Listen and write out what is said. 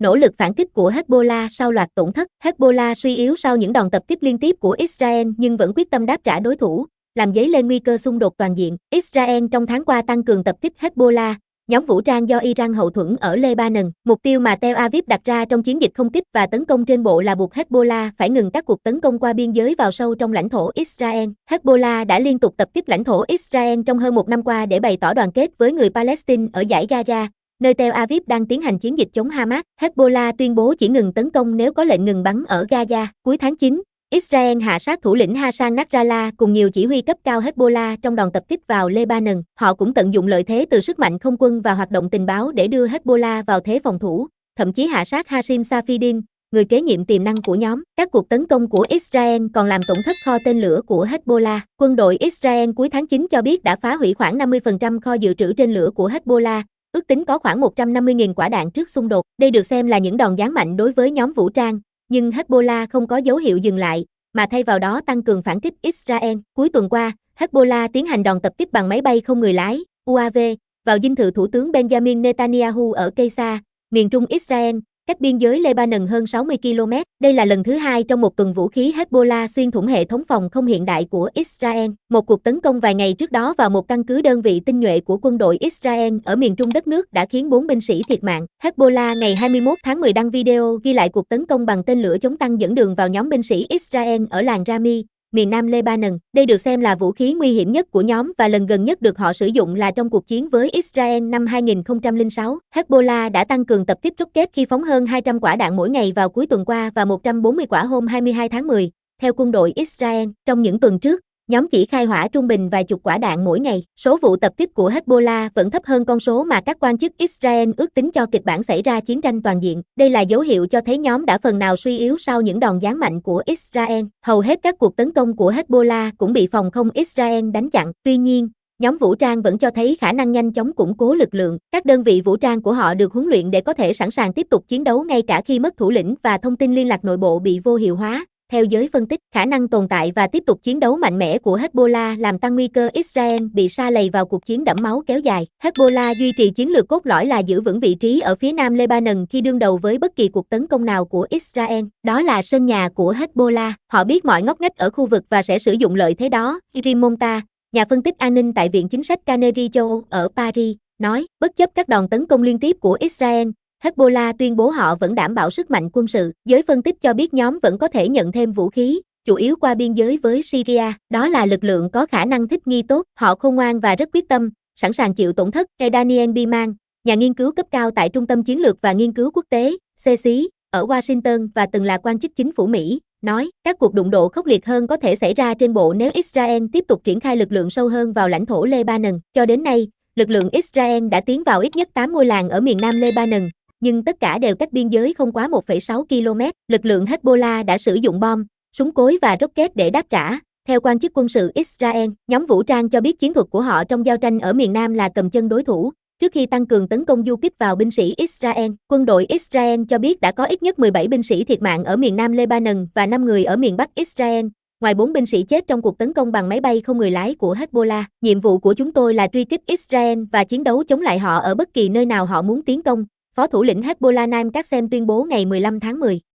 Nỗ lực phản kích của Hezbollah sau loạt tổn thất. Hezbollah suy yếu sau những đòn tập kích liên tiếp của Israel nhưng vẫn quyết tâm đáp trả đối thủ, làm dấy lên nguy cơ xung đột toàn diện. Israel trong tháng qua tăng cường tập kích Hezbollah, nhóm vũ trang do Iran hậu thuẫn ở Lebanon. Mục tiêu mà Tel Aviv đặt ra trong chiến dịch không kích và tấn công trên bộ là buộc Hezbollah phải ngừng các cuộc tấn công qua biên giới vào sâu trong lãnh thổ Israel. Hezbollah đã liên tục tập kích lãnh thổ Israel trong hơn một năm qua để bày tỏ đoàn kết với người Palestine ở dải Gaza, nơi Tel Aviv đang tiến hành chiến dịch chống Hamas. Hezbollah tuyên bố chỉ ngừng tấn công nếu có lệnh ngừng bắn ở Gaza. Cuối tháng 9, Israel hạ sát thủ lĩnh Hassan Nasrallah cùng nhiều chỉ huy cấp cao Hezbollah trong đòn tập kích vào Lebanon. Họ cũng tận dụng lợi thế từ sức mạnh không quân và hoạt động tình báo để đưa Hezbollah vào thế phòng thủ, thậm chí hạ sát Hashim Safieddine, người kế nhiệm tiềm năng của nhóm. Các cuộc tấn công của Israel còn làm tổn thất kho tên lửa của Hezbollah. Quân đội Israel cuối tháng 9 cho biết đã phá hủy khoảng 50% kho dự trữ tên lửa của Hezbollah, ước tính có khoảng 150.000 quả đạn trước xung đột. Đây được xem là những đòn giáng mạnh đối với nhóm vũ trang, nhưng Hezbollah không có dấu hiệu dừng lại, mà thay vào đó tăng cường phản kích Israel. Cuối tuần qua, Hezbollah tiến hành đòn tập kích bằng máy bay không người lái, UAV, vào dinh thự thủ tướng Benjamin Netanyahu ở Kaysa, miền trung Israel, cách biên giới Lebanon hơn 60 km. Đây là lần thứ hai trong một tuần vũ khí Hezbollah xuyên thủng hệ thống phòng không hiện đại của Israel. Một cuộc tấn công vài ngày trước đó vào một căn cứ đơn vị tinh nhuệ của quân đội Israel ở miền trung đất nước đã khiến 4 binh sĩ thiệt mạng. Hezbollah ngày 21 tháng 10 đăng video ghi lại cuộc tấn công bằng tên lửa chống tăng dẫn đường vào nhóm binh sĩ Israel ở làng Rami, miền nam Lebanon. Đây được xem là vũ khí nguy hiểm nhất của nhóm và lần gần nhất được họ sử dụng là trong cuộc chiến với Israel năm 2006. Hezbollah đã tăng cường tập kích rocket khi phóng hơn 200 quả đạn mỗi ngày vào cuối tuần qua và 140 quả hôm 22 tháng 10, theo quân đội Israel. Trong những tuần trước, nhóm chỉ khai hỏa trung bình vài chục quả đạn mỗi ngày. Số vụ tập kích của Hezbollah vẫn thấp hơn con số mà các quan chức Israel ước tính cho kịch bản xảy ra chiến tranh toàn diện. Đây là dấu hiệu cho thấy nhóm đã phần nào suy yếu sau những đòn giáng mạnh của Israel. Hầu hết các cuộc tấn công của Hezbollah cũng bị phòng không Israel đánh chặn. Tuy nhiên, nhóm vũ trang vẫn cho thấy khả năng nhanh chóng củng cố lực lượng. Các đơn vị vũ trang của họ được huấn luyện để có thể sẵn sàng tiếp tục chiến đấu ngay cả khi mất thủ lĩnh và thông tin liên lạc nội bộ bị vô hiệu hóa. Theo giới phân tích, khả năng tồn tại và tiếp tục chiến đấu mạnh mẽ của Hezbollah làm tăng nguy cơ Israel bị sa lầy vào cuộc chiến đẫm máu kéo dài. Hezbollah duy trì chiến lược cốt lõi là giữ vững vị trí ở phía nam Lebanon khi đương đầu với bất kỳ cuộc tấn công nào của Israel. Đó là sân nhà của Hezbollah. Họ biết mọi ngóc ngách ở khu vực và sẽ sử dụng lợi thế đó. Irim Monta, nhà phân tích an ninh tại Viện Chính sách Carnegie châu Âu ở Paris, nói, bất chấp các đòn tấn công liên tiếp của Israel, Hezbollah tuyên bố họ vẫn đảm bảo sức mạnh quân sự. Giới phân tích cho biết nhóm vẫn có thể nhận thêm vũ khí, chủ yếu qua biên giới với Syria. Đó là lực lượng có khả năng thích nghi tốt. Họ khôn ngoan và rất quyết tâm, sẵn sàng chịu tổn thất. Theo Daniel Biman, nhà nghiên cứu cấp cao tại Trung tâm Chiến lược và Nghiên cứu Quốc tế, CSIS, ở Washington và từng là quan chức chính phủ Mỹ, nói, các cuộc đụng độ khốc liệt hơn có thể xảy ra trên bộ nếu Israel tiếp tục triển khai lực lượng sâu hơn vào lãnh thổ Lebanon. Cho đến nay, lực lượng Israel đã tiến vào ít nhất 8 ngôi làng ở miền nam Lebanon, nhưng tất cả đều cách biên giới không quá 1,6 km. Lực lượng Hezbollah đã sử dụng bom, súng cối và rocket để đáp trả. Theo quan chức quân sự Israel, nhóm vũ trang cho biết chiến thuật của họ trong giao tranh ở miền nam là cầm chân đối thủ, trước khi tăng cường tấn công du kích vào binh sĩ Israel. Quân đội Israel cho biết đã có ít nhất 17 binh sĩ thiệt mạng ở miền nam Lebanon và 5 người ở miền bắc Israel, ngoài 4 binh sĩ chết trong cuộc tấn công bằng máy bay không người lái của Hezbollah. Nhiệm vụ của chúng tôi là truy kích Israel và chiến đấu chống lại họ ở bất kỳ nơi nào họ muốn tiến công, Phó thủ lĩnh Hezbollah Naim Qassem tuyên bố ngày 15 tháng 10.